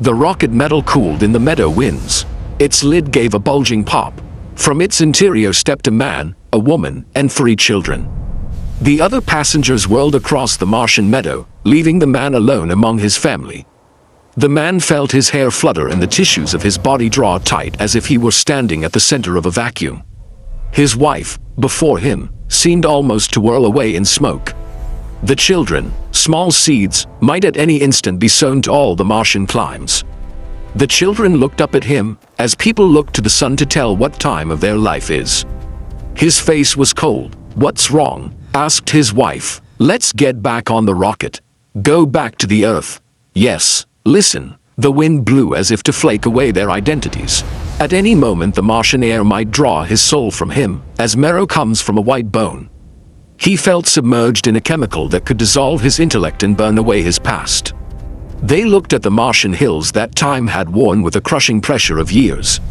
The rocket metal cooled in the meadow winds. Its lid gave a bulging pop. From its interior stepped a man, a woman, and 3 children. The other passengers whirled across the Martian meadow, leaving the man alone among his family. The man felt his hair flutter and the tissues of his body draw tight as if he were standing at the center of a vacuum. His wife, before him, seemed almost to whirl away in smoke. The children, small seeds, might at any instant be sown to all the Martian climes. The children looked up at him, as people look to the sun to tell what time of their life is. His face was cold. "What's wrong?" asked his wife. "Let's get back on the rocket. Go back to the Earth." "Yes, listen." The wind blew as if to flake away their identities. At any moment the Martian air might draw his soul from him, as marrow comes from a white bone. He felt submerged in a chemical that could dissolve his intellect and burn away his past. They looked at the Martian hills that time had worn with the crushing pressure of years.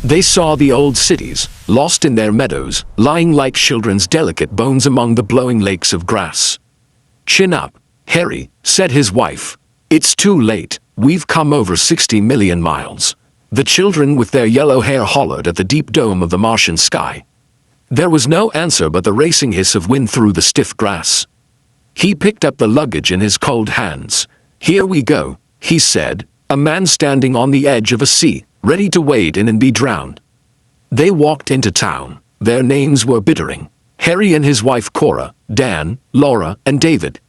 They saw the old cities, lost in their meadows, lying like children's delicate bones among the blowing lakes of grass. "Chin up, Harry," said his wife. "It's too late, we've come over 60 million miles." The children with their yellow hair hollered at the deep dome of the Martian sky. There was no answer but the racing hiss of wind through the stiff grass. He picked up the luggage in his cold hands. "Here we go," he said, a man standing on the edge of a sea, ready to wade in and be drowned. They walked into town. Their names were Bittering. Harry and his wife Cora, Dan, Laura, and David.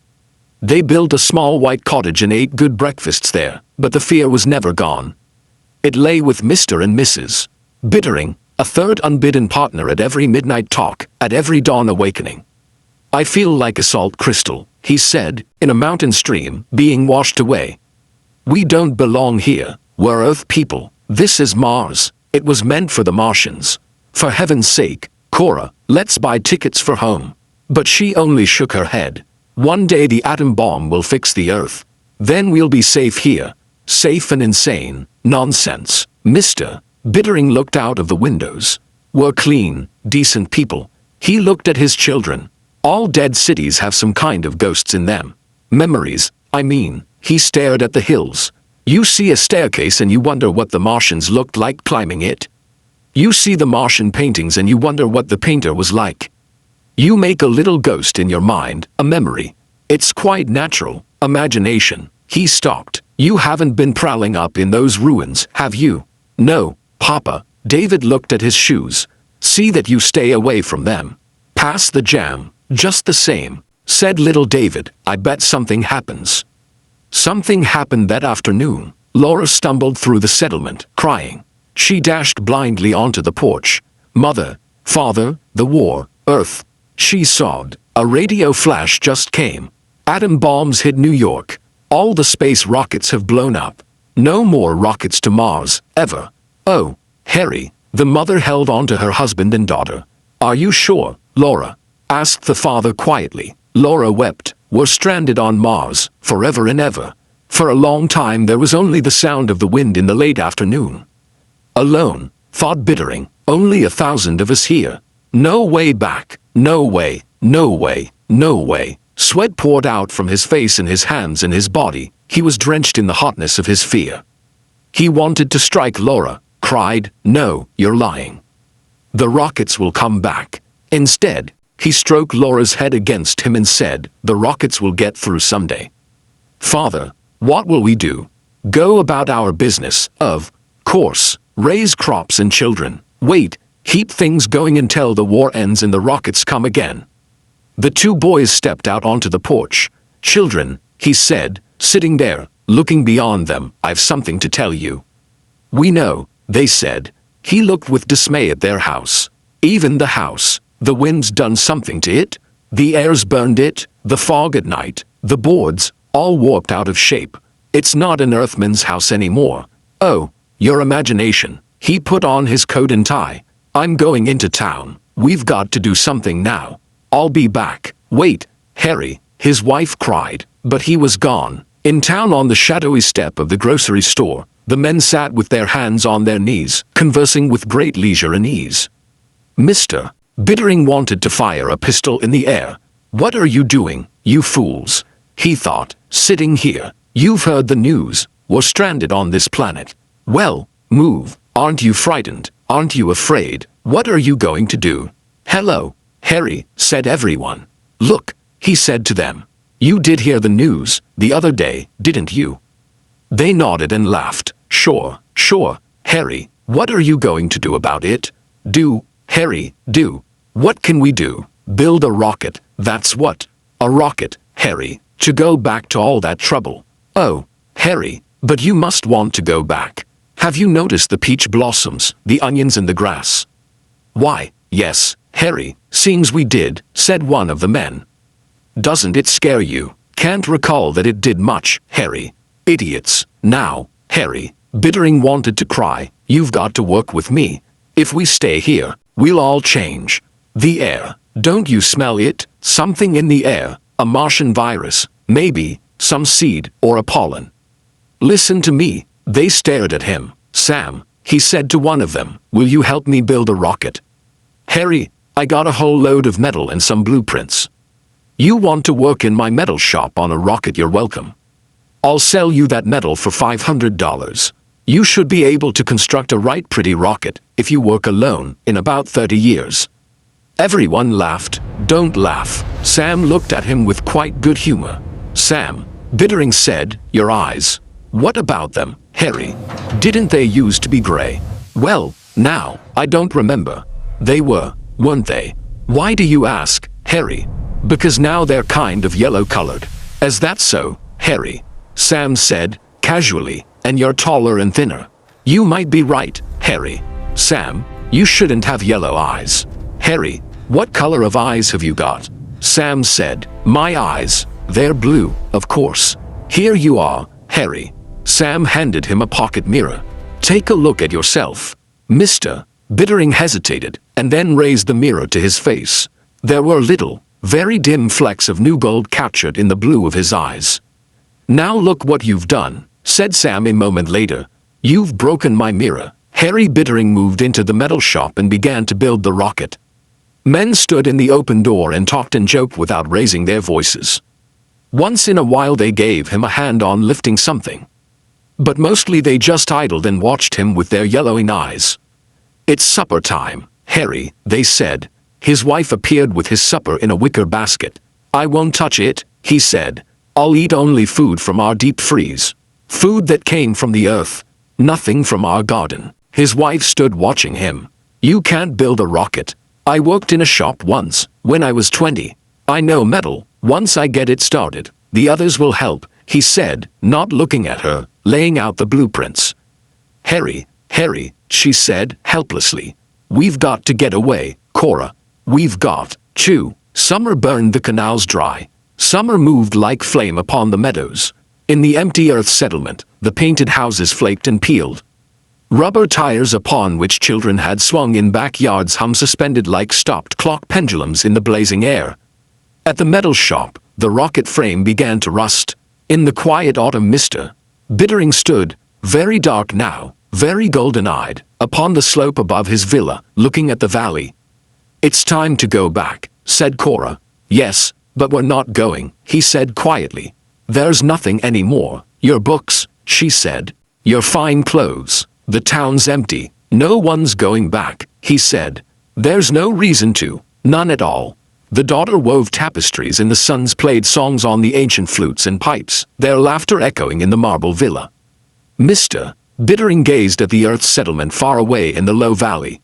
They built a small white cottage and ate good breakfasts there, but the fear was never gone. It lay with Mr. and Mrs. Bittering, a third unbidden partner at every midnight talk, at every dawn awakening. "I feel like a salt crystal," he said, in a mountain stream, being washed away. "We don't belong here. We're Earth people. This is Mars. It was meant for the Martians. For heaven's sake, Cora, let's buy tickets for home." But she only shook her head. "One day the atom bomb will fix the Earth. Then we'll be safe here." Safe and insane. Nonsense. Mr. Bittering looked out of the windows. "We're clean, decent people." He looked at his children. "All dead cities have some kind of ghosts in them. Memories, I mean." He stared at the hills. "You see a staircase and you wonder what the Martians looked like climbing it. You see the Martian paintings and you wonder what the painter was like. You make a little ghost in your mind, a memory. It's quite natural. Imagination." He stopped. "You haven't been prowling up in those ruins, have you?" "No, Papa." David looked at his shoes. "See that you stay away from them. Pass the jam, just the same," said little David. "I bet something happens." Something happened that afternoon. Laura stumbled through the settlement, crying. She dashed blindly onto the porch. "Mother, Father, the war, Earth." She sobbed. A radio flash just came. "Atom bombs hit New York. All the space rockets have blown up. No more rockets to Mars, ever." "Oh, Harry." The mother held on to her husband and daughter. "Are you sure, Laura?" asked the father quietly. Laura wept. "We're stranded on Mars, forever and ever." For a long time there was only the sound of the wind in the late afternoon. "Alone," thought Bittering. "Only 1,000 of us here. No way back. No way, no way, no way." Sweat poured out from his face and his hands and his body. He was drenched in the hotness of his fear. He wanted to strike Laura, cried, "No, you're lying. The rockets will come back." Instead, he stroked Laura's head against him and said, "The rockets will get through someday. Father, what will we do?" "Go about our business, of course, raise crops and children. Wait, keep things going until the war ends and the rockets come again." The 2 boys stepped out onto the porch. "Children," he said, sitting there, looking beyond them, "I've something to tell you." "We know," they said. He looked with dismay at their house. Even the house. The wind's done something to it. The air's burned it. The fog at night. The boards, all warped out of shape. It's not an Earthman's house anymore. "Oh, your imagination." He put on his coat and tie. "I'm going into town. We've got to do something now. I'll be back." "Wait, Harry," his wife cried, but he was gone. In town on the shadowy step of the grocery store, the men sat with their hands on their knees, conversing with great leisure and ease. Mr. Bittering wanted to fire a pistol in the air. "What are you doing, you fools?" he thought, "sitting here. You've heard the news. were stranded on this planet. Well, move. Aren't you frightened? Aren't you afraid? What are you going to do? Hello, Harry, said everyone. Look, he said to them. You did hear the news the other day, didn't you? They nodded and laughed. Sure, Harry, what are you going to do about it? Do, Harry, do. What can we do? Build a rocket, that's what. A rocket, Harry, to go back to all that trouble. Oh, Harry, but you must want to go back. Have you noticed the peach blossoms, the onions and the grass? Why, yes, Harry, seems we did, said one of the men. Doesn't it scare you? Can't recall that it did much, Harry. Idiots. Now, Harry, Bittering wanted to cry, you've got to work with me. If we stay here, we'll all change. The air, don't you smell it? Something in the air, a Martian virus, maybe, some seed or a pollen. Listen to me. They stared at him. Sam, he said to one of them, will you help me build a rocket? Harry, I got a whole load of metal and some blueprints. You want to work in my metal shop on a rocket? You're welcome. I'll sell you that metal for $500. You should be able to construct a right pretty rocket if you work alone in about 30 years. Everyone laughed. Don't laugh. Sam looked at him with quite good humor. Sam, Bittering said, your eyes. What about them, Harry? Didn't they used to be gray? Well, now, I don't remember. They were, weren't they? Why do you ask, Harry? Because now they're kind of yellow-colored. Is that so, Harry? Sam said, casually, and you're taller and thinner. You might be right, Harry. Sam, you shouldn't have yellow eyes. Harry, what color of eyes have you got? Sam said, my eyes, they're blue, of course. Here you are, Harry. Sam handed him a pocket mirror. Take a look at yourself. Mr. Bittering hesitated, and then raised the mirror to his face. There were little, very dim flecks of new gold captured in the blue of his eyes. Now look what you've done, said Sam a moment later. You've broken my mirror. Harry Bittering moved into the metal shop and began to build the rocket. Men stood in the open door and talked and joked without raising their voices. Once in a while they gave him a hand on lifting something. But mostly they just idled and watched him with their yellowing eyes. It's supper time, Harry, they said. His wife appeared with his supper in a wicker basket. I won't touch it, he said. I'll eat only food from our deep freeze. Food that came from the earth. Nothing from our garden. His wife stood watching him. You can't build a rocket. I worked in a shop once, when I was 20. I know metal. Once I get it started, the others will help, he said, not looking at her, laying out the blueprints. Harry, she said, helplessly. We've got to get away, Cora. We've got to. Summer burned the canals dry. Summer moved like flame upon the meadows. In the empty earth settlement, the painted houses flaked and peeled. Rubber tires upon which children had swung in backyards hummed suspended like stopped clock pendulums in the blazing air. At the metal shop, the rocket frame began to rust. In the quiet autumn Mr. Bittering stood, very dark now, very golden-eyed, upon the slope above his villa, looking at the valley. It's time to go back, said Cora. Yes, but we're not going, he said quietly. There's nothing anymore. Your books, she said. Your fine clothes. The town's empty. No one's going back, he said. There's no reason to. None at all. The daughter wove tapestries and the sons played songs on the ancient flutes and pipes, their laughter echoing in the marble villa. Mr. Bittering gazed at the earth settlement far away in the low valley.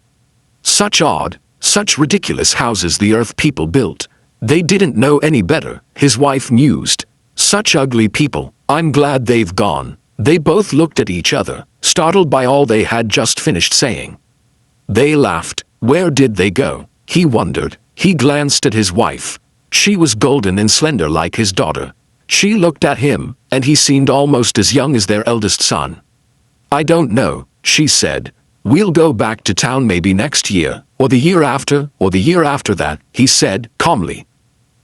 Such odd, such ridiculous houses the earth people built. They didn't know any better, his wife mused. Such ugly people. I'm glad they've gone. They both looked at each other, startled by all they had just finished saying. They laughed. Where did they go? He wondered. He glanced at his wife. She was golden and slender like his daughter. She looked at him, and he seemed almost as young as their eldest son. I don't know, she said. We'll go back to town maybe next year, or the year after, or the year after that, he said, calmly.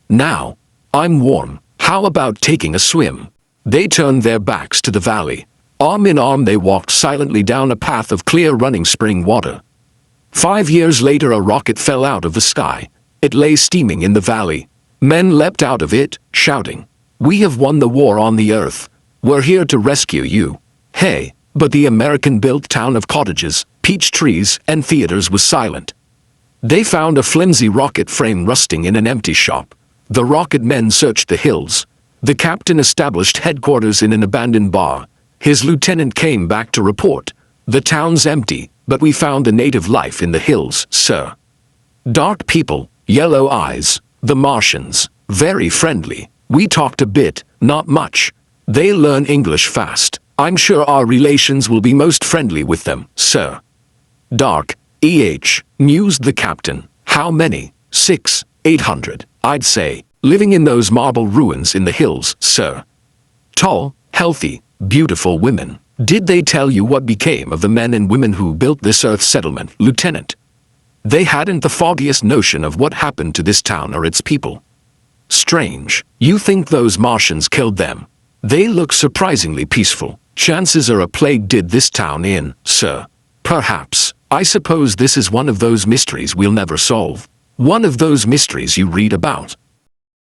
Now, I'm warm. How about taking a swim? They turned their backs to the valley. Arm in arm they walked silently down a path of clear running spring water. 5 years later a rocket fell out of the sky. It lay steaming in the valley. Men leapt out of it, shouting, "We have won the war on the earth. We're here to rescue you." Hey, but the American-built town of cottages, peach trees, and theaters was silent. They found a flimsy rocket frame rusting in an empty shop. The rocket men searched the hills. The captain established headquarters in an abandoned bar. His lieutenant came back to report. The town's empty, but we found the native life in the hills, sir. Dark people, yellow eyes, the Martians, very friendly. We talked a bit, not much. They learn English fast. I'm sure our relations will be most friendly with them, sir. Dark, mused the captain. How many? 600, 800, I'd say, living in those marble ruins in the hills, sir. Tall, healthy, beautiful women. Did they tell you what became of the men and women who built this Earth settlement, Lieutenant? They hadn't the foggiest notion of what happened to this town or its people. Strange. You think those Martians killed them? They look surprisingly peaceful. Chances are a plague did this town in, sir. Perhaps. I suppose this is one of those mysteries we'll never solve. One of those mysteries you read about.